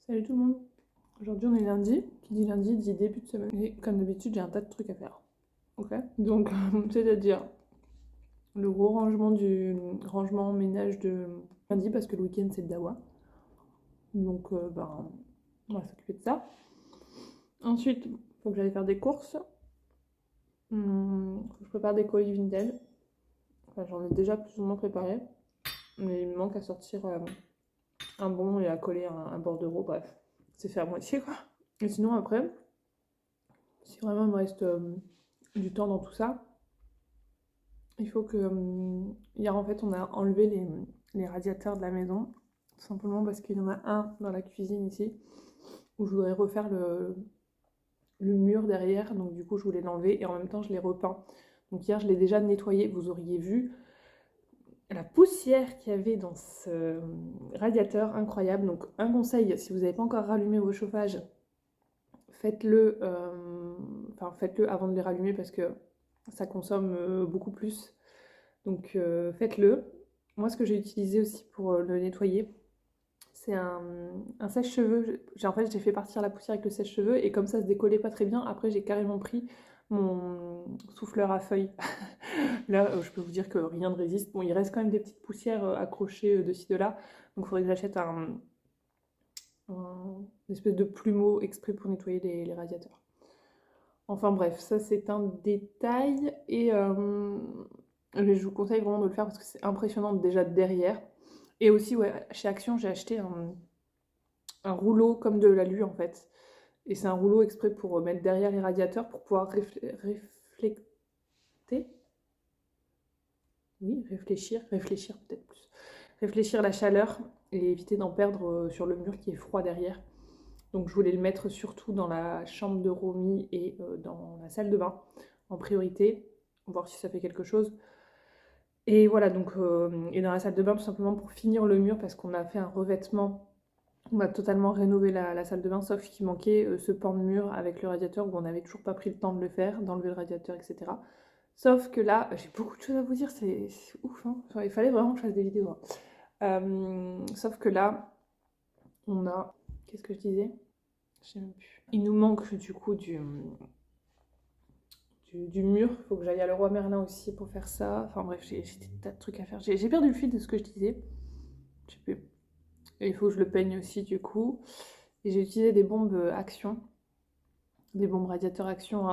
Salut tout le monde. Aujourd'hui on est lundi. Qui dit lundi dit début de semaine. Et comme d'habitude j'ai un tas de trucs à faire. Ok. Donc c'est-à-dire le gros rangement ménage de lundi parce que le week-end c'est le dawa. Donc on va s'occuper de ça. Ensuite, faut que j'aille faire des courses. Faut que je prépare des colis Vinted. Enfin, j'en ai déjà plus ou moins préparé. Mais il me manque à sortir un bon et à coller un bordereau. Bref, c'est fait à moitié quoi. Et sinon après, si vraiment il me reste du temps dans tout ça, il faut que... hier en fait on a enlevé les radiateurs de la maison, tout simplement parce qu'il y en a un dans la cuisine ici, où je voudrais refaire le mur derrière, donc du coup je voulais l'enlever et en même temps je l'ai repeint. Donc hier je l'ai déjà nettoyé, vous auriez vu la poussière qu'il y avait dans ce radiateur, incroyable. Donc un conseil, si vous n'avez pas encore rallumé vos chauffages, faites-le faites-le avant de les rallumer parce que ça consomme beaucoup plus. Donc faites-le. Moi ce que j'ai utilisé aussi pour le nettoyer, c'est un sèche-cheveux. En fait j'ai fait partir la poussière avec le sèche-cheveux et comme ça se décollait pas très bien, après j'ai carrément pris mon souffleur à feuilles. Là je peux vous dire que rien ne résiste. Bon il reste quand même des petites poussières accrochées de ci de là, donc il faudrait que j'achète une espèce de plumeau exprès pour nettoyer les radiateurs. Enfin bref, ça c'est un détail et mais je vous conseille vraiment de le faire parce que c'est impressionnant déjà derrière. Et aussi, ouais, chez Action, j'ai acheté un rouleau comme de l'alu en fait. Et c'est un rouleau exprès pour mettre derrière les radiateurs pour pouvoir réflecter. Oui, réfléchir peut-être plus. Réfléchir la chaleur et éviter d'en perdre sur le mur qui est froid derrière. Donc je voulais le mettre surtout dans la chambre de Romy et dans la salle de bain en priorité, voir si ça fait quelque chose. Et voilà, donc, et dans la salle de bain, tout simplement pour finir le mur, parce qu'on a fait un revêtement, on a totalement rénové la salle de bain, sauf qu'il manquait ce pan de mur avec le radiateur, où on n'avait toujours pas pris le temps de le faire, d'enlever le radiateur, etc. Sauf que là, j'ai beaucoup de choses à vous dire, c'est ouf, hein. Enfin, il fallait vraiment que je fasse des vidéos, hein. Sauf que là, on a... Qu'est-ce que je disais? Je sais même plus. Il nous manque du coup du mur. Il faut que j'aille à Leroy Merlin aussi pour faire ça. Enfin bref, j'ai des tas de trucs à faire. J'ai perdu le fil de ce que je disais. Je sais plus. Et il faut que je le peigne aussi du coup. Et j'ai utilisé des bombes Action. Des bombes radiateurs Action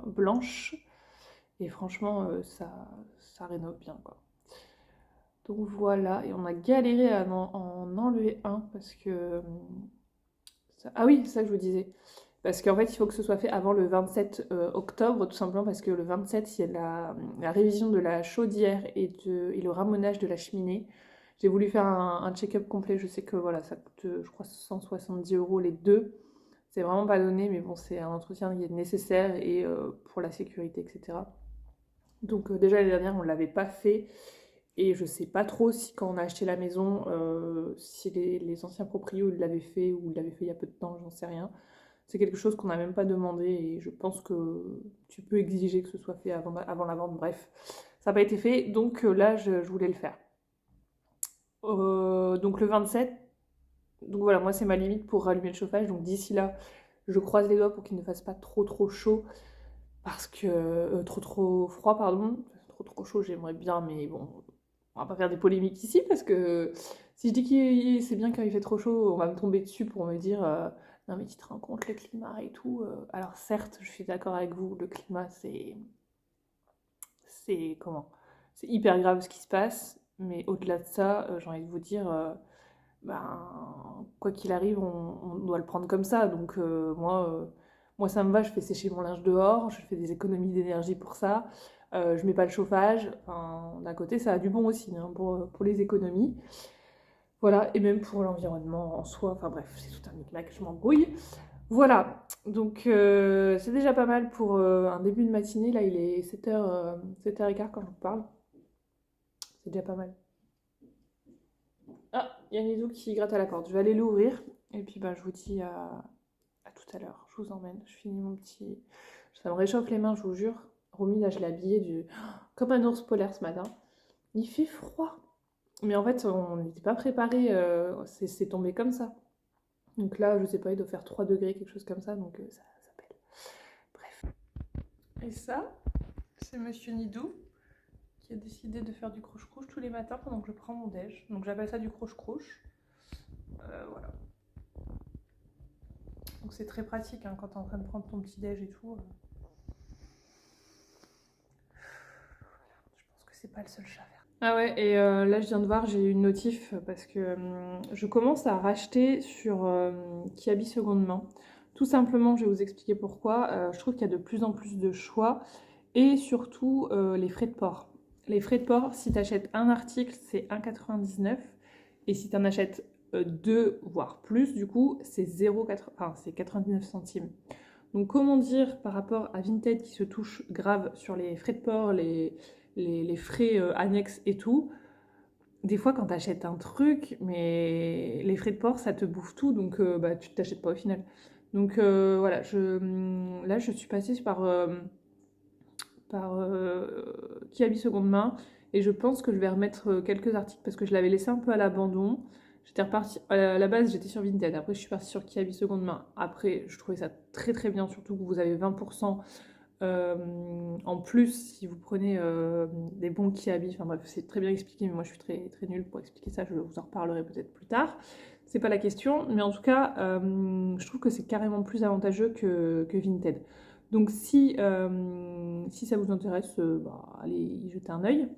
blanches. Et franchement, ça rénove bien quoi. Donc voilà. Et on a galéré à en enlever un parce que... Ah oui, c'est ça que je vous disais. Parce qu'en fait, il faut que ce soit fait avant le 27 octobre, tout simplement parce que le 27, il y a la révision de la chaudière et le ramonage de la cheminée. J'ai voulu faire un check-up complet. Je sais que voilà, ça coûte, je crois, 170 € les deux. C'est vraiment pas donné, mais bon, c'est un entretien qui est nécessaire et pour la sécurité, etc. Donc déjà l'année dernière, on ne l'avait pas fait. Et je sais pas trop si quand on a acheté la maison, si les anciens proprios l'avaient fait ou l'avaient fait il y a peu de temps, j'en sais rien. C'est quelque chose qu'on n'a même pas demandé et je pense que tu peux exiger que ce soit fait avant la vente. Bref, ça n'a pas été fait, donc là je voulais le faire. Donc le 27, donc voilà, moi c'est ma limite pour rallumer le chauffage. Donc d'ici là, je croise les doigts pour qu'il ne fasse pas trop chaud, parce que trop froid, pardon. Trop chaud, j'aimerais bien, mais bon, on va pas faire des polémiques ici parce que si je dis que c'est bien quand il fait trop chaud, on va me tomber dessus pour me dire non mais tu te rends compte le climat et tout. Alors certes, je suis d'accord avec vous, le climat c'est comment? C'est hyper grave ce qui se passe, mais au-delà de ça, j'ai envie de vous dire ben quoi qu'il arrive, on doit le prendre comme ça. Donc moi ça me va, je fais sécher mon linge dehors, je fais des économies d'énergie pour ça. Je mets pas le chauffage. Enfin, d'un côté, ça a du bon aussi hein, pour les économies. Voilà, et même pour l'environnement en soi. Enfin bref, c'est tout un micmac, je m'embrouille. Voilà, donc c'est déjà pas mal pour un début de matinée. Là, il est 7h, 7h15 quand je vous parle. C'est déjà pas mal. Ah, il y a Nidou qui gratte à la porte. Je vais aller l'ouvrir. Et puis bah, je vous dis à tout à l'heure. Je vous emmène. Je finis mon petit... Ça me réchauffe les mains, je vous jure. Romy, là, je l'ai habillé comme un ours polaire ce matin. Il fait froid. Mais en fait, on n'était pas préparé. C'est tombé comme ça. Donc là, je sais pas, il doit faire 3 degrés, quelque chose comme ça, donc ça pèle. Bref. Et ça, c'est Monsieur Nidou qui a décidé de faire du croche-crouche tous les matins pendant que je prends mon déj. Donc j'appelle ça du croche-crouche. Voilà. Donc c'est très pratique hein, quand t'es en train de prendre ton petit déj et tout. Je pense que c'est pas le seul chat vert. Ah ouais, et là je viens de voir, j'ai eu une notif parce que je commence à racheter sur Kiabi seconde main. Tout simplement, je vais vous expliquer pourquoi. Je trouve qu'il y a de plus en plus de choix et surtout les frais de port. Les frais de port, si tu achètes un article, c'est 1,99 et si tu en achètes 2 voire plus, du coup, c'est 99 centimes. Donc comment dire par rapport à Vinted qui se touche grave sur les frais de port, les frais annexes et tout, des fois quand t'achètes un truc, mais les frais de port ça te bouffe tout, donc bah, tu t'achètes pas au final. Donc voilà, là je suis passée par Kiabi seconde main et je pense que je vais remettre quelques articles parce que je l'avais laissé un peu à l'abandon. J'étais repartie, à la base j'étais sur Vinted, après je suis partie sur Kiabi seconde main. Après je trouvais ça très très bien, surtout que vous avez 20% en plus si vous prenez des bons Kiabi. Enfin bref, c'est très bien expliqué, mais moi je suis très, très nulle pour expliquer ça, je vous en reparlerai peut-être plus tard. C'est pas la question, mais en tout cas, je trouve que c'est carrément plus avantageux que Vinted. Donc si ça vous intéresse, bah, allez y jeter un œil.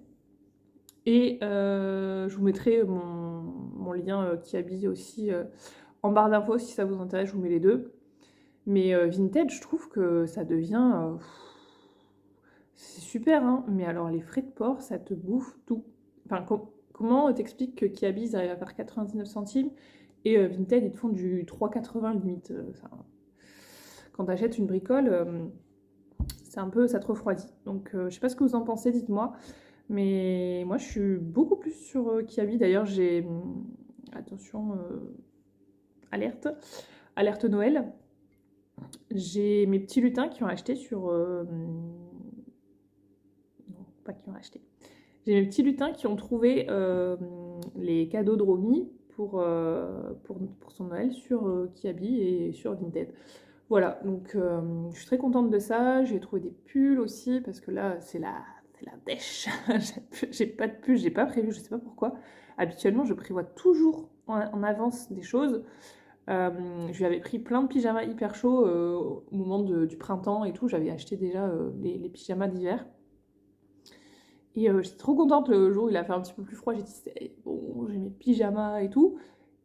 Et je vous mettrai mon lien Kiabi aussi en barre d'infos si ça vous intéresse, je vous mets les deux. Mais Vinted, je trouve que ça devient... c'est super, hein, mais alors les frais de port, ça te bouffe tout. Enfin, comment t'expliques que Kiabi, ils arrivent à faire 99 centimes et Vinted, ils te font du 3,80 limite. Quand t'achètes une bricole, c'est un peu, ça te refroidit. Donc je sais pas ce que vous en pensez, dites-moi. Mais moi, je suis beaucoup plus sur Kiabi. D'ailleurs, j'ai... attention, alerte Noël. J'ai mes petits lutins qui ont acheté sur... non, pas qui ont acheté. J'ai mes petits lutins qui ont trouvé les cadeaux de Romy pour son Noël sur Kiabi et sur Vinted. Voilà, donc je suis très contente de ça. J'ai trouvé des pulls aussi, parce que là, c'est la dèche. J'ai pas de pull, j'ai pas prévu, je sais pas pourquoi. Habituellement, je prévois toujours en avance des choses. Je lui avais pris plein de pyjamas hyper chauds au moment du printemps et tout. J'avais acheté déjà les pyjamas d'hiver. Et j'étais trop contente le jour où il a fait un petit peu plus froid. J'ai dit, c'est bon, j'ai mes pyjamas et tout.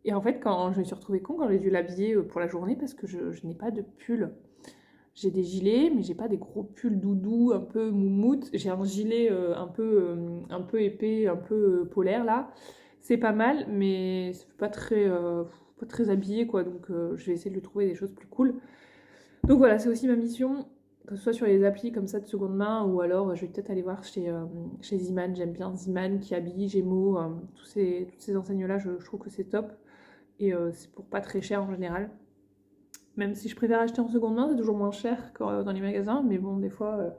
Et en fait, quand je me suis retrouvée con, quand j'ai dû l'habiller pour la journée, parce que je n'ai pas de pull. J'ai des gilets, mais j'ai pas des gros pulls doudou, un peu moumoute. J'ai un gilet un peu épais, un peu polaire là. C'est pas mal, mais c'est pas très habillé quoi. Donc je vais essayer de lui trouver des choses plus cool. Donc voilà, c'est aussi ma mission, que ce soit sur les applis comme ça de seconde main, ou alors je vais peut-être aller voir chez Ziman. J'aime bien Ziman, Kiabi, Gémeaux, toutes ces enseignes-là, je trouve que c'est top. Et c'est pour pas très cher en général. Même si je préfère acheter en seconde main, c'est toujours moins cher que dans les magasins. Mais bon, des fois,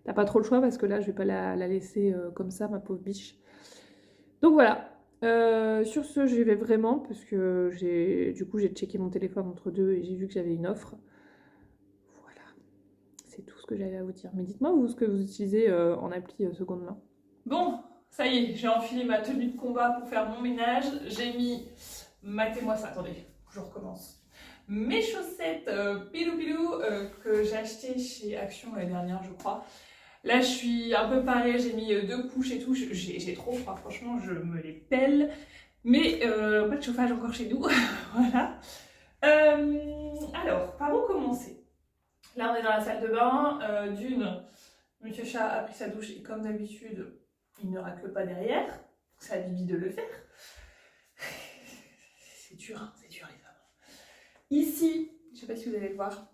t'as pas trop le choix parce que là, je vais pas la laisser comme ça, ma pauvre biche. Donc voilà. Sur ce, j'y vais vraiment parce que du coup, j'ai checké mon téléphone entre deux et j'ai vu que j'avais une offre. Voilà. C'est tout ce que j'avais à vous dire. Mais dites-moi, vous, ce que vous utilisez en appli seconde main. Bon, ça y est, j'ai enfilé ma tenue de combat pour faire mon ménage. J'ai mis... Matez-moi ça, attendez, je recommence. Mes chaussettes pilou pilou que j'ai achetées chez Action l'année dernière, je crois. Là, je suis un peu pareil, j'ai mis 2 couches et tout. J'ai trop froid, franchement, je me les pèle. Mais pas de chauffage encore chez nous. Voilà. Alors, par où commencer? Là, on est dans la salle de bain. Monsieur Chat a pris sa douche et comme d'habitude, il ne racle pas derrière. C'est à Bibi de le faire. C'est dur, hein, c'est dur les femmes. Ici, je sais pas si vous allez le voir.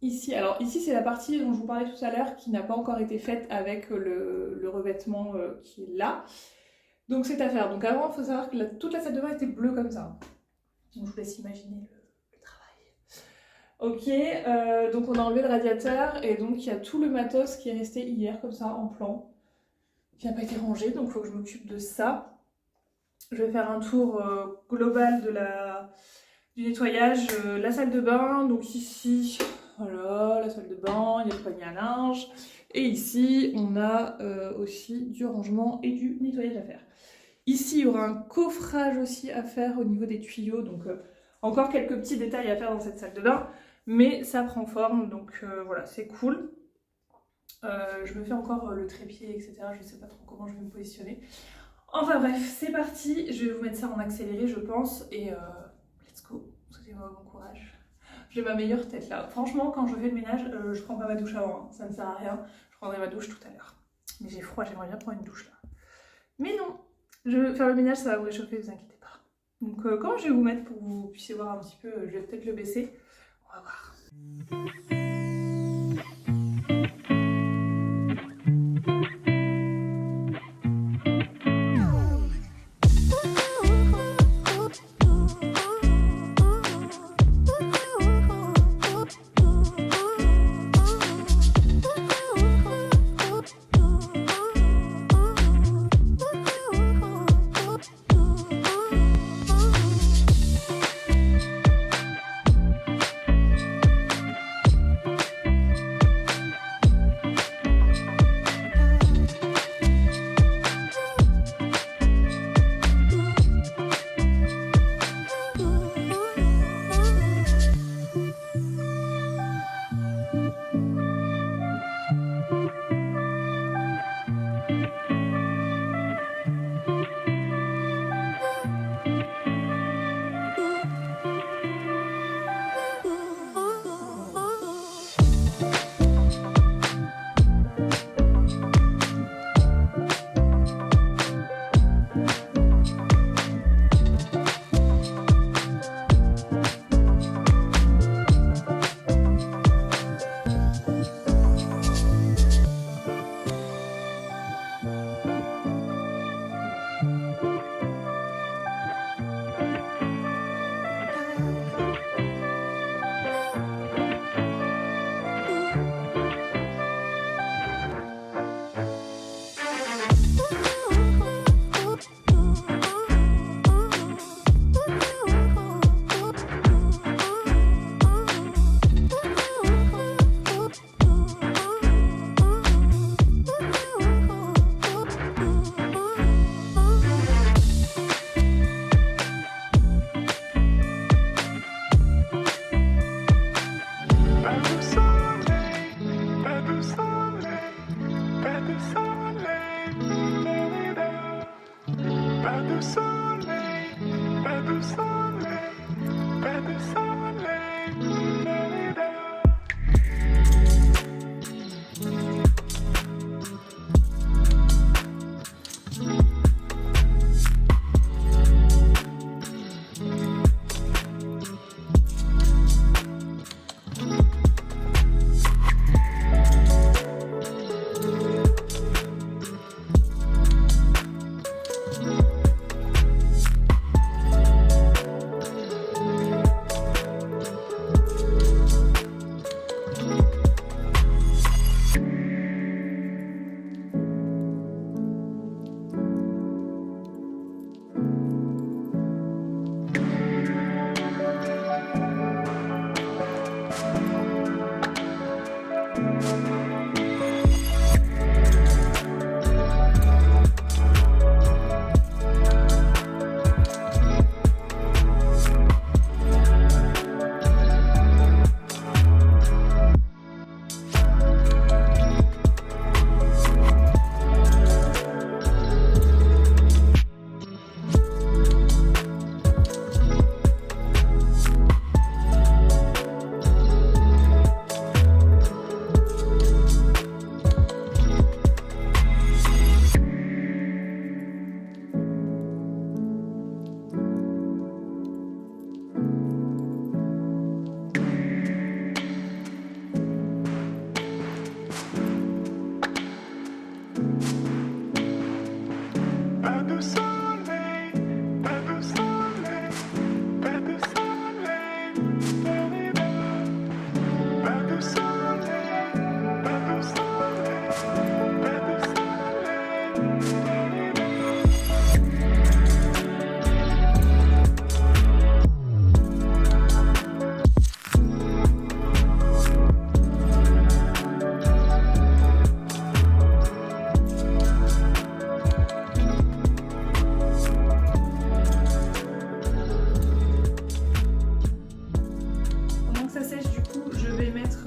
Ici, alors ici c'est la partie dont je vous parlais tout à l'heure qui n'a pas encore été faite avec le revêtement qui est là. Donc c'est à faire. Donc avant, il faut savoir que toute la salle de bain était bleue comme ça. Donc je vous laisse imaginer le travail. Ok, donc on a enlevé le radiateur et donc il y a tout le matos qui est resté hier comme ça en plan, qui n'a pas été rangé, donc il faut que je m'occupe de ça. Je vais faire un tour global du nettoyage, la salle de bain. Donc ici, voilà, la salle de bain, il y a le panier à linge. Et ici, on a aussi du rangement et du nettoyage à faire. Ici, il y aura un coffrage aussi à faire au niveau des tuyaux. Donc encore quelques petits détails à faire dans cette salle de bain. Mais ça prend forme, donc voilà, c'est cool. Je me fais encore le trépied, etc. Je ne sais pas trop comment je vais me positionner. Enfin bref, c'est parti. Je vais vous mettre ça en accéléré, je pense. Et let's go. Souhaitez-moi bon courage. J'ai ma meilleure tête là. Franchement, quand je fais le ménage, je prends pas ma douche avant. Hein. Ça ne sert à rien. Je prendrai ma douche tout à l'heure. Mais j'ai froid, j'aimerais bien prendre une douche là. Mais non, faire le ménage, ça va vous réchauffer, vous inquiétez pas. Donc comment je vais vous mettre pour que vous puissiez voir un petit peu, je vais peut-être le baisser. On va voir.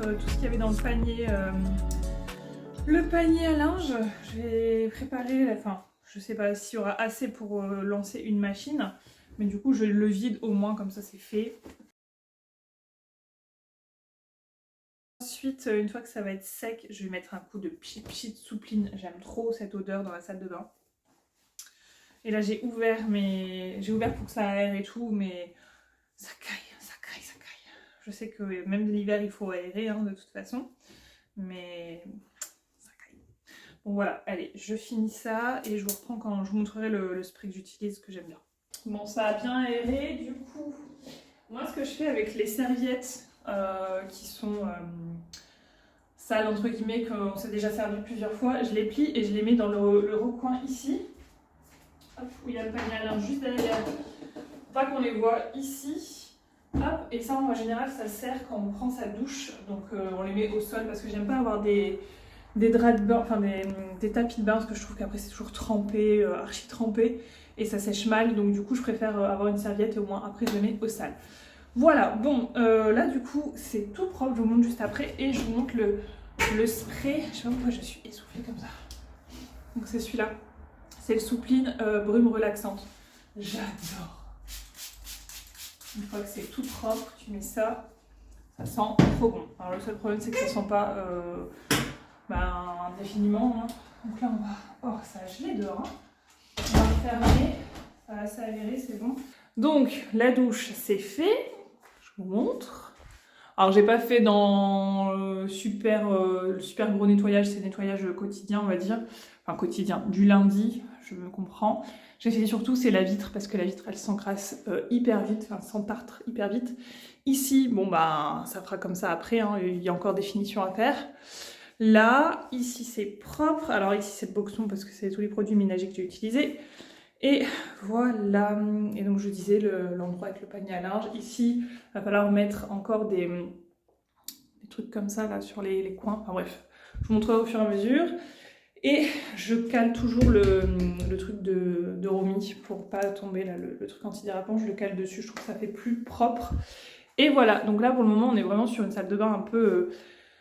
tout ce qu'il y avait dans le panier. Le panier à linge, je vais préparer, enfin, je sais pas s'il y aura assez pour lancer une machine, mais du coup je le vide au moins, comme ça c'est fait. Ensuite, une fois que ça va être sec, je vais mettre un coup de pchit soupline. J'aime trop cette odeur dans la salle de bain. Et là j'ai ouvert pour que ça aère et tout, mais ça caille. Je sais que même l'hiver il faut aérer hein, de toute façon, mais ça caille. Bon voilà, allez, je finis ça et je vous reprends quand je vous montrerai le spray que j'utilise, que j'aime bien. Bon, ça a bien aéré, du coup, moi ce que je fais avec les serviettes qui sont sales entre guillemets, qu'on s'est déjà servi plusieurs fois, je les plie et je les mets dans le recoin ici. Hop, où il y a le panier à linge juste derrière, pour pas qu'on les voit ici. Hop, et ça en général ça sert quand on prend sa douche, donc on les met au sol parce que j'aime pas avoir des draps de bain, enfin des tapis de bain parce que je trouve qu'après c'est toujours trempé, archi trempé et ça sèche mal, donc du coup je préfère avoir une serviette et au moins après je les mets au sale. Voilà, bon là du coup c'est tout propre, je vous montre juste après et je vous montre le spray, je sais pas pourquoi je suis essoufflée comme ça. Donc c'est celui-là, c'est le Soupline brume relaxante, j'adore. Une fois que c'est tout propre, tu mets ça, ça sent trop bon. Alors le seul problème c'est que ça sent pas indéfiniment. Hein. Donc là on va... Oh ça a gelé dehors. Hein. On va refermer, ça va s'aérer, c'est bon. Donc la douche c'est fait, je vous montre. Alors j'ai pas fait dans le super gros nettoyage, c'est nettoyage quotidien on va dire. Enfin quotidien, du lundi, je me comprends. J'ai fait surtout c'est la vitre parce que la vitre elle s'encrasse hyper vite, enfin s'entartre hyper vite. Ici, bon bah ça fera comme ça après, hein, il y a encore des finitions à faire. Là, ici c'est propre, alors ici c'est le boxon parce que c'est tous les produits ménagers que j'ai utilisés. Et voilà, et donc je disais l'endroit avec le panier à linge. Ici, il va falloir mettre encore des trucs comme ça là sur les coins, enfin bref, je vous montrerai au fur et à mesure. Et je cale toujours le truc de Romy pour pas tomber là, le truc antidérapant, je le cale dessus, je trouve que ça fait plus propre. Et voilà, donc là pour le moment on est vraiment sur une salle de bain un peu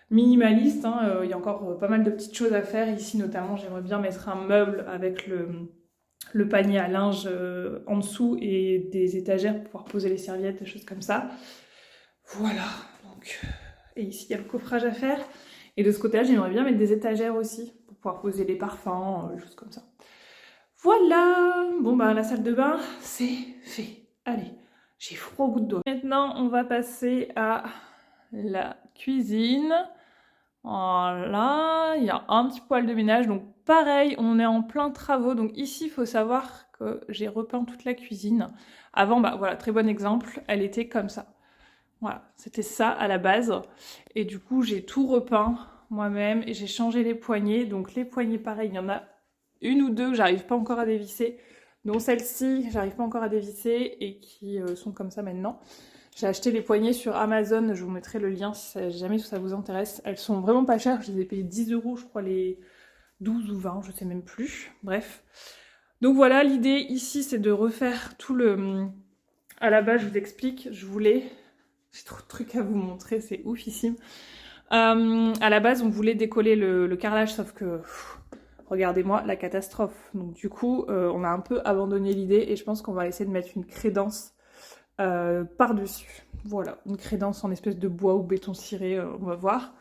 minimaliste, hein. Il y a encore pas mal de petites choses à faire. Ici notamment j'aimerais bien mettre un meuble avec le panier à linge en dessous et des étagères pour pouvoir poser les serviettes, des choses comme ça. Voilà, donc... Et ici il y a le coffrage à faire. Et de ce côté-là, j'aimerais bien mettre des étagères aussi, pour pouvoir poser les parfums, des choses comme ça. Voilà. Bon, bah la salle de bain, c'est fait. Allez, j'ai froid au bout de doigt. Maintenant, on va passer à la cuisine. Voilà, il y a un petit poêle de ménage. Donc pareil, on est en plein travaux. Donc ici, il faut savoir que j'ai repeint toute la cuisine. Avant, bah voilà, très bon exemple, elle était comme ça. Voilà, c'était ça à la base. Et du coup, j'ai tout repeint moi-même et j'ai changé les poignées. Donc les poignées, pareil, il y en a une ou deux que j'arrive pas encore à dévisser. Dont celle-ci, j'arrive pas encore à dévisser et qui sont comme ça maintenant. J'ai acheté les poignées sur Amazon. Je vous mettrai le lien si jamais ça vous intéresse. Elles sont vraiment pas chères. Je les ai payées 10 €, je crois, les 12 ou 20, je sais même plus. Bref. Donc voilà, l'idée ici, c'est de refaire tout le... À la base, je vous explique, je voulais... J'ai trop de trucs à vous montrer, c'est oufissime. À la base, on voulait décoller le carrelage, sauf que, regardez-moi, la catastrophe. Donc du coup, on a un peu abandonné l'idée et je pense qu'on va essayer de mettre une crédence par-dessus. Voilà, une crédence en espèce de bois ou béton ciré, on va voir.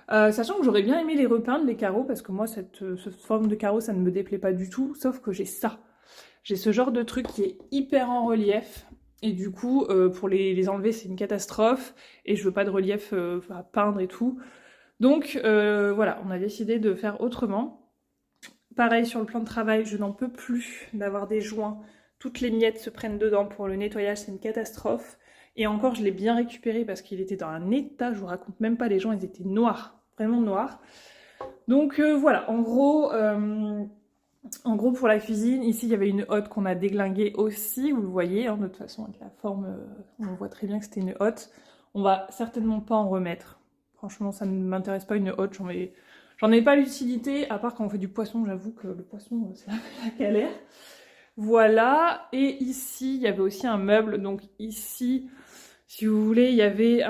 Sachant que j'aurais bien aimé les repeindre, les carreaux, parce que moi, cette forme de carreau, ça ne me déplaît pas du tout, sauf que j'ai ça. J'ai ce genre de truc qui est hyper en relief. Et du coup, pour les enlever, c'est une catastrophe. Et je veux pas de relief à peindre et tout. Donc voilà, on a décidé de faire autrement. Pareil sur le plan de travail, je n'en peux plus d'avoir des joints. Toutes les miettes se prennent dedans pour le nettoyage, c'est une catastrophe. Et encore, je l'ai bien récupéré parce qu'il était dans un état, je vous raconte même pas, les joints, ils étaient noirs, vraiment noirs. Donc voilà, en gros, pour la cuisine, ici il y avait une hotte qu'on a déglinguée aussi, vous le voyez, hein, de toute façon avec la forme, on voit très bien que c'était une hotte. On va certainement pas en remettre. Franchement, ça ne m'intéresse pas une hotte, j'en ai pas l'utilité, à part quand on fait du poisson, j'avoue que le poisson, c'est la galère. Voilà, et ici, il y avait aussi un meuble, donc ici, si vous voulez, il y avait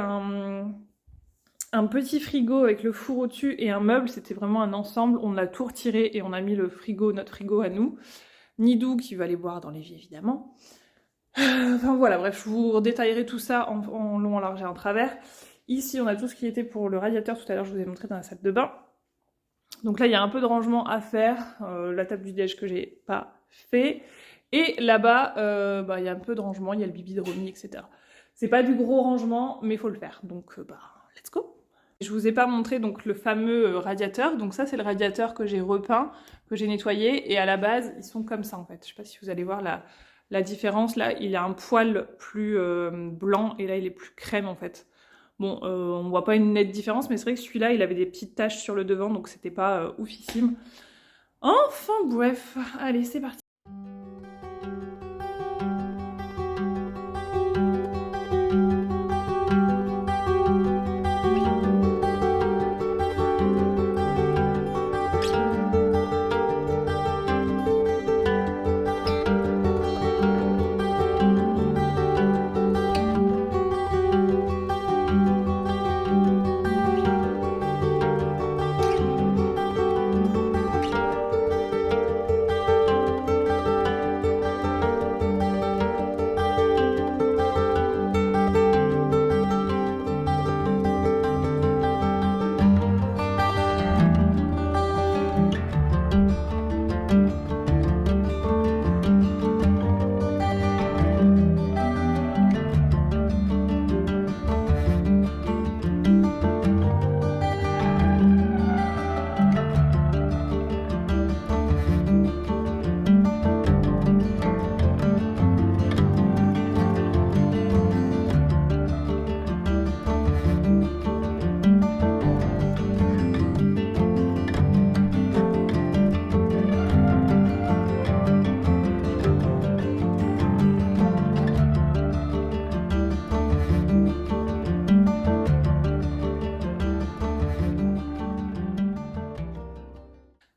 un petit frigo avec le four au-dessus et un meuble, c'était vraiment un ensemble. On a tout retiré et on a mis le frigo, notre frigo à nous. Nidou qui va aller boire dans l'évier évidemment. Enfin voilà, bref, je vous détaillerai tout ça en long, en large et en travers. Ici, on a tout ce qui était pour le radiateur. Tout à l'heure, je vous ai montré dans la salle de bain. Donc là, il y a un peu de rangement à faire. La table du déj que j'ai pas fait. Et là-bas, il y a un peu de rangement. Il y a le bibi de Romy, etc. C'est pas du gros rangement, mais il faut le faire. Donc, let's go. Je vous ai pas montré donc le fameux radiateur. Donc ça, c'est le radiateur que j'ai repeint, que j'ai nettoyé. Et à la base, ils sont comme ça, en fait. Je sais pas si vous allez voir la différence. Là, il a un poil plus blanc et là, il est plus crème, en fait. Bon, on voit pas une nette différence, mais c'est vrai que celui-là, il avait des petites taches sur le devant, donc c'était pas oufissime. Enfin bref, allez, c'est parti.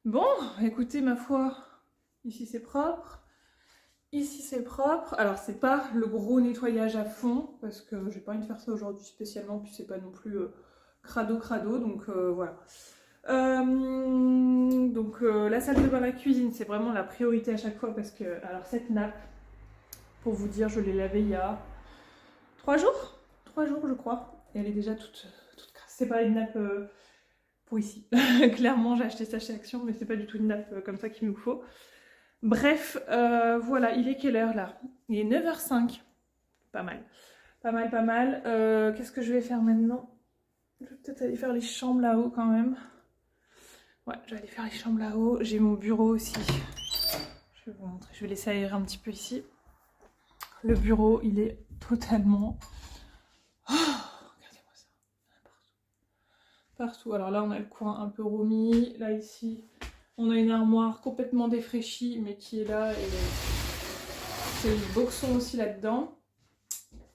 Bon, écoutez, ma foi, ici c'est propre. Ici c'est propre. Alors c'est pas le gros nettoyage à fond, parce que j'ai pas envie de faire ça aujourd'hui spécialement, puis c'est pas non plus crado, donc voilà. La salle de bain, la cuisine, c'est vraiment la priorité à chaque fois, parce que, alors cette nappe, pour vous dire, je l'ai lavée il y a 3 jours 3 jours je crois, et elle est déjà toute crasse. C'est pas une nappe pour ici. Clairement j'ai acheté ça chez Action, mais c'est pas du tout une nappe comme ça qu'il nous faut. Bref, voilà, il est quelle heure là? Il est 9h05. Pas mal. Pas mal. Qu'est-ce que je vais faire maintenant? Je vais peut-être aller faire les chambres là-haut quand même. Ouais, je vais aller faire les chambres là-haut. J'ai mon bureau aussi. Je vais vous montrer. Je vais laisser aérer un petit peu ici. Le bureau, il est totalement... Oh, regardez-moi ça. Partout. Alors là, on a le coin un peu Romy. Là, ici... On a une armoire complètement défraîchie, mais qui est là, et c'est le boxon aussi là-dedans.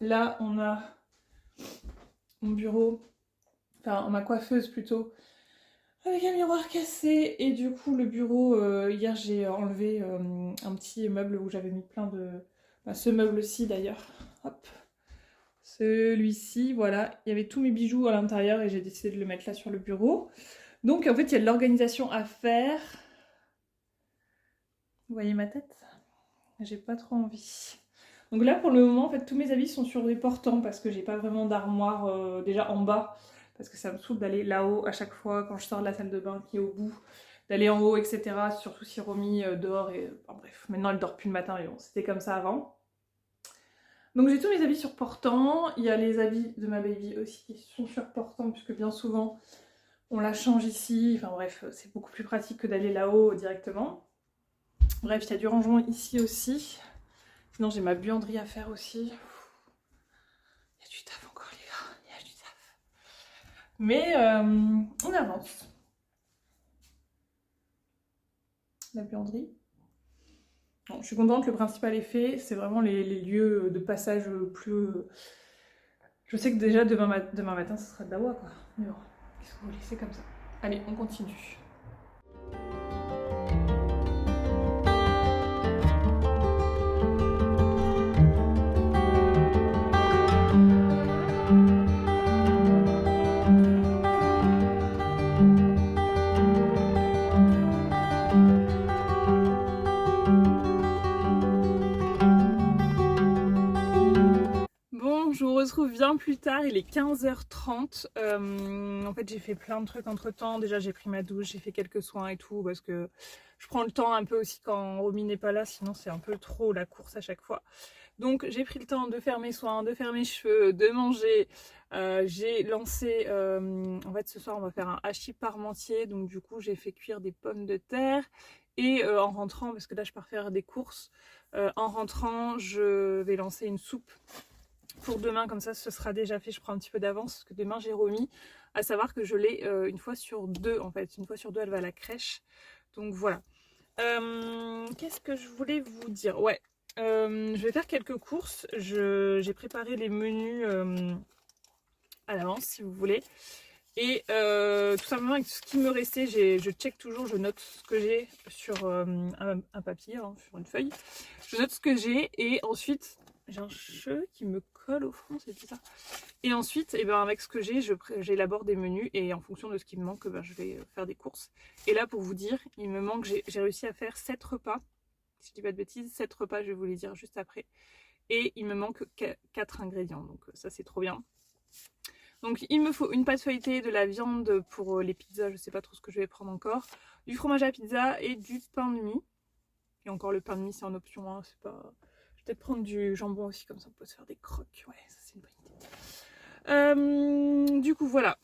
Là, on a mon bureau, enfin ma coiffeuse plutôt, avec un miroir cassé. Et du coup, le bureau, hier j'ai enlevé un petit meuble où j'avais mis plein de... ce meuble-ci d'ailleurs, hop, celui-ci, voilà. Il y avait tous mes bijoux à l'intérieur et j'ai décidé de le mettre là sur le bureau. Donc en fait il y a de l'organisation à faire. Vous voyez ma tête? J'ai pas trop envie. Donc là pour le moment en fait tous mes habits sont sur des portants parce que j'ai pas vraiment d'armoire déjà en bas. Parce que ça me saoule d'aller là-haut à chaque fois quand je sors de la salle de bain qui est au bout. D'aller en haut etc. Surtout si Romy dort et... Enfin, bref, maintenant elle dort plus le matin mais bon c'était comme ça avant. Donc j'ai tous mes habits sur portants. Il y a les habits de ma baby aussi qui sont sur portants puisque bien souvent... On la change ici, enfin bref, c'est beaucoup plus pratique que d'aller là-haut directement. Bref, il y a du rangement ici aussi. Sinon, j'ai ma buanderie à faire aussi. Il y a du taf encore, les gars, il y a du taf. Mais on avance. La buanderie. Bon, je suis contente, le principal est fait. C'est vraiment les lieux de passage plus... Je sais que déjà, demain matin, ce sera de Dawa, quoi. Mais bon. Qu'est-ce que vous voulez, c'est comme ça. Allez, on continue. je vous retrouve bien plus tard, il est 15h30. En fait, j'ai fait plein de trucs entre temps. Déjà, j'ai pris ma douche, j'ai fait quelques soins et tout, parce que je prends le temps un peu aussi quand Romy n'est pas là, sinon c'est un peu trop la course à chaque fois. Donc, j'ai pris le temps de faire mes soins, de faire mes cheveux, de manger. J'ai lancé, en fait, ce soir, on va faire un hachis parmentier. Donc, du coup, j'ai fait cuire des pommes de terre. Et en rentrant, parce que là, je pars faire des courses, en rentrant, je vais lancer une soupe pour demain, comme ça ce sera déjà fait. Je prends un petit peu d'avance parce que demain j'ai Romy, à savoir que je l'ai une fois sur deux en fait. Une fois sur deux elle va à la crèche, donc voilà. Qu'est-ce que je voulais vous dire? Ouais, je vais faire quelques courses. J'ai préparé les menus à l'avance si vous voulez. Et tout simplement avec ce qui me restait, je check toujours, je note ce que j'ai sur un papier, hein, sur une feuille. Je note ce que j'ai et ensuite, j'ai un cheveu qui me colle au front, c'est ça. Et ensuite, et ben avec ce que j'ai, j'élabore des menus et en fonction de ce qui me manque, ben, je vais faire des courses. Et là, pour vous dire, il me manque, j'ai réussi à faire 7 repas. Si je dis pas de bêtises, 7 repas, je vais vous les dire juste après. Et il me manque 4 ingrédients, donc ça c'est trop bien. Donc il me faut une pâte feuilletée, de la viande pour les pizzas, je sais pas trop ce que je vais prendre encore, du fromage à pizza et du pain de mie. Et encore le pain de mie c'est en option, hein, c'est pas... Je vais peut-être prendre du jambon aussi, comme ça on peut se faire des croques, ouais ça c'est une bonne idée. Du coup voilà,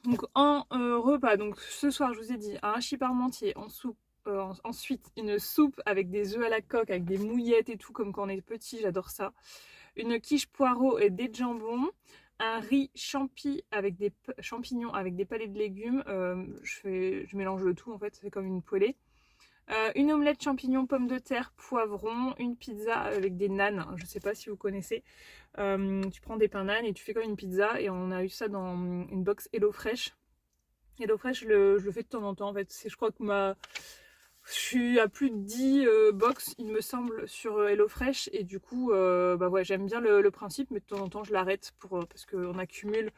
donc en repas, donc ce soir je vous ai dit un hachis parmentier en soupe, ensuite une soupe avec des œufs à la coque, avec des mouillettes et tout comme quand on est petit, j'adore ça. Une quiche poireau et des jambons. Un riz champi avec des champignons avec des palets de légumes. Je mélange le tout en fait, c'est comme une poêlée. Une omelette champignons, pommes de terre, poivron. Une pizza avec des nanes. Je sais pas si vous connaissez. Tu prends des pains nanes et tu fais comme une pizza. Et on a eu ça dans une box HelloFresh. HelloFresh, je le fais de temps en temps en fait. Je crois que je suis à plus de 10 box, il me semble, sur HelloFresh. Et du coup, bah ouais, j'aime bien le principe, mais de temps en temps, je l'arrête parce qu'on accumule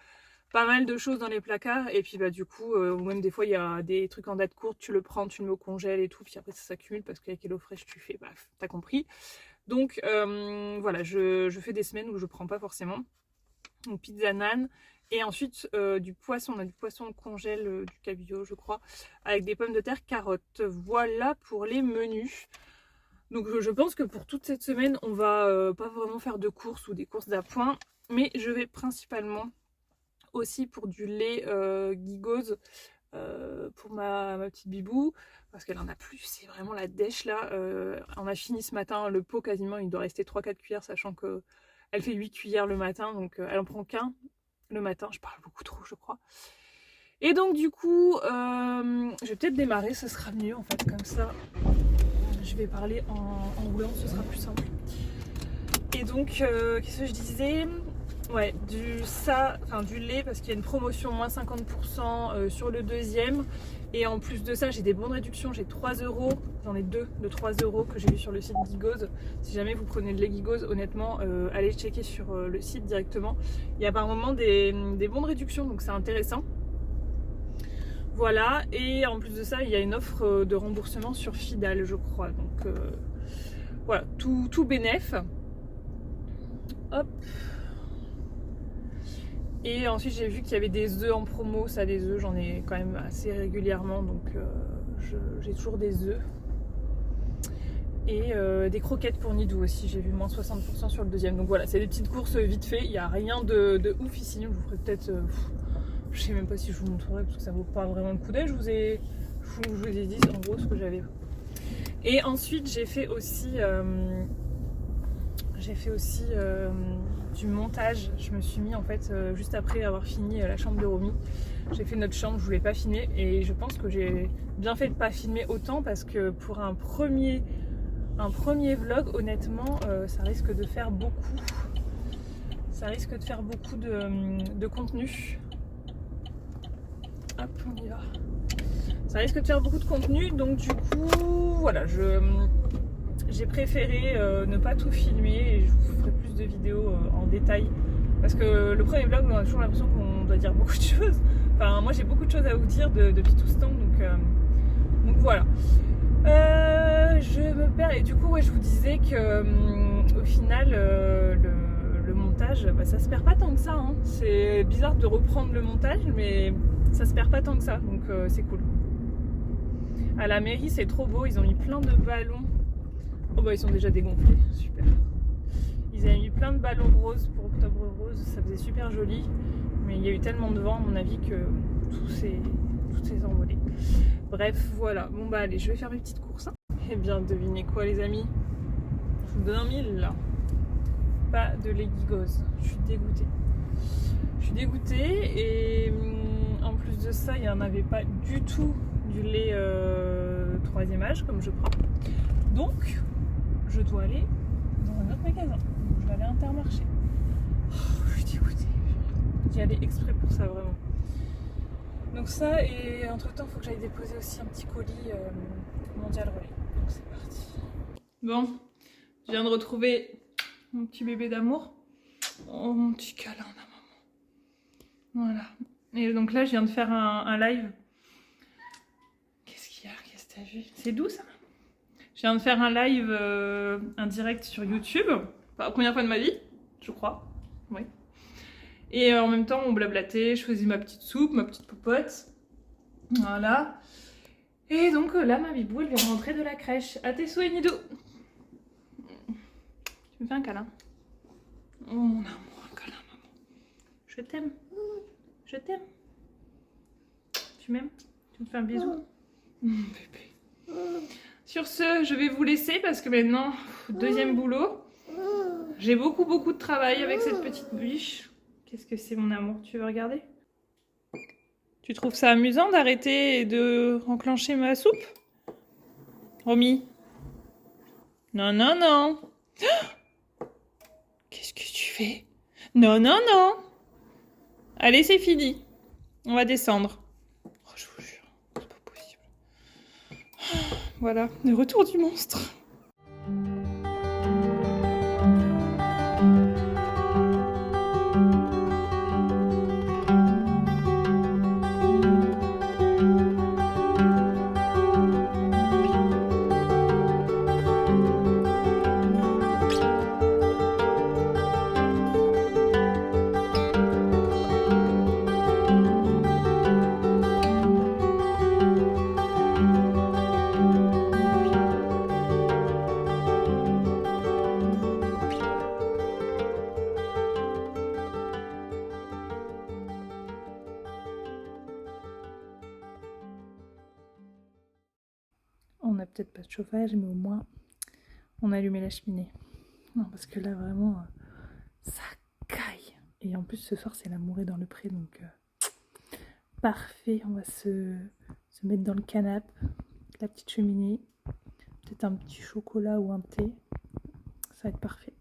pas mal de choses dans les placards. Et puis, bah du coup, même des fois, il y a des trucs en date courte, tu le prends, tu le mets au congèle et tout. Puis après, ça s'accumule parce qu'avec HelloFresh, tu fais, bref, t'as compris. Donc, voilà, je fais des semaines où je prends pas forcément. Donc, pizza nan. Et ensuite du poisson, on a du poisson congèle, du cabillaud je crois, avec des pommes de terre, carottes. Voilà pour les menus. Donc je pense que pour toute cette semaine, on va pas vraiment faire de courses ou des courses d'appoint. Mais je vais principalement aussi pour du lait Gigose pour ma petite bibou. Parce qu'elle en a plus, c'est vraiment la dèche là. On a fini ce matin, le pot quasiment, il doit rester 3-4 cuillères, sachant qu'elle fait 8 cuillères le matin. Donc elle en prend qu'un. Le matin, je parle beaucoup trop je crois. Et donc du coup, je vais peut-être démarrer, ce sera mieux en fait, comme ça. Je vais parler en roulant, ce sera plus simple. Et donc, qu'est-ce que je disais? Ouais, du lait, parce qu'il y a une promotion moins 50% sur le deuxième. Et en plus de ça, j'ai des bons de réduction, j'ai 3 €, j'en ai 2 de 3 € que j'ai vu sur le site Gigose. Si jamais vous prenez de lait Gigose, honnêtement, allez checker sur le site directement. Il y a par moment des bons de réduction, donc c'est intéressant. Voilà, et en plus de ça, il y a une offre de remboursement sur Fidal, je crois. Donc voilà, tout bénef. Hop. Et ensuite j'ai vu qu'il y avait des œufs en promo, ça des œufs j'en ai quand même assez régulièrement, donc j'ai toujours des œufs. Et des croquettes pour Nidou aussi, j'ai vu moins 60% sur le deuxième. Donc voilà, c'est des petites courses vite fait, il n'y a rien de ouf ici. Je vous ferai peut-être, je sais même pas si je vous montrerai parce que ça vaut pas vraiment le coup d'œil. Je vous ai dit en gros ce que j'avais. Et ensuite j'ai fait aussi du montage. Je me suis mis en fait juste après avoir fini la chambre de Romy, j'ai fait notre chambre, je voulais pas filmer et je pense que j'ai bien fait de pas filmer autant parce que pour un premier vlog honnêtement ça risque de faire beaucoup de contenu. Hop, on y va. Ça risque de faire beaucoup de contenu, donc du coup voilà, j'ai préféré ne pas tout filmer et je vous ferai plus de vidéos en détail parce que le premier vlog on a toujours l'impression qu'on doit dire beaucoup de choses. Enfin moi j'ai beaucoup de choses à vous dire depuis tout ce temps, donc voilà. Je me perds et du coup ouais, je vous disais que au final le montage montage, bah, ça se perd pas tant que ça. Hein. C'est bizarre de reprendre le montage, mais ça se perd pas tant que ça, donc c'est cool. À la mairie, c'est trop beau, ils ont mis plein de ballons. Oh bah ils sont déjà dégonflés, super. Ils avaient mis plein de ballons roses pour Octobre Rose, ça faisait super joli. Mais il y a eu tellement de vent à mon avis que tout s'est envolé. Bref, voilà. Bon bah allez, je vais faire mes petites courses. Hein. Eh bien, devinez quoi les amis? Je vous donne un 1000 là. Pas de Legigos. Je suis dégoûtée. Je suis dégoûtée et en plus de ça, il n'y en avait pas du tout du lait 3e âge comme je prends. Donc, je dois aller dans un autre magasin. Je vais aller à Intermarché. Oh, je suis dégoûtée. J'y allais exprès pour ça vraiment. Donc ça, et entre temps, il faut que j'aille déposer aussi un petit colis Mondial Relais. Donc c'est parti. Bon, je viens de retrouver mon petit bébé d'amour. Oh, mon petit câlin à maman. Voilà. Et donc là, je viens de faire un live. Qu'est-ce qu'il y a? Qu'est-ce que t'as vu? C'est doux ça? Je viens de faire un live, un direct sur YouTube. Enfin, la première fois de ma vie, je crois. Oui. Et en même temps, on blablatait, je faisais ma petite soupe, ma petite popote. Voilà. Et donc là, ma bibou, elle vient de rentrer de la crèche. À tes souhaits, Nido. Tu me fais un câlin? Oh mon amour, un câlin, maman. Je t'aime. Je t'aime. Tu m'aimes? Tu me fais un bisou? Bébé. Sur ce, je vais vous laisser parce que maintenant, deuxième boulot. J'ai beaucoup de travail avec cette petite biche. Qu'est-ce que c'est mon amour? Tu veux regarder? Tu trouves ça amusant d'arrêter et de enclencher ma soupe? Romy? Non, non, non. Qu'est-ce que tu fais? Non, non, non. Allez, c'est fini. On va descendre. Oh, je vous jure, c'est pas possible. Voilà, le retour du monstre. On n'a peut-être pas de chauffage, mais au moins on a allumé la cheminée. Non, parce que là vraiment ça caille. Et en plus ce soir c'est la mourée dans le pré, donc parfait. On va se mettre dans le canapé, la petite cheminée, peut-être un petit chocolat ou un thé. Ça va être parfait.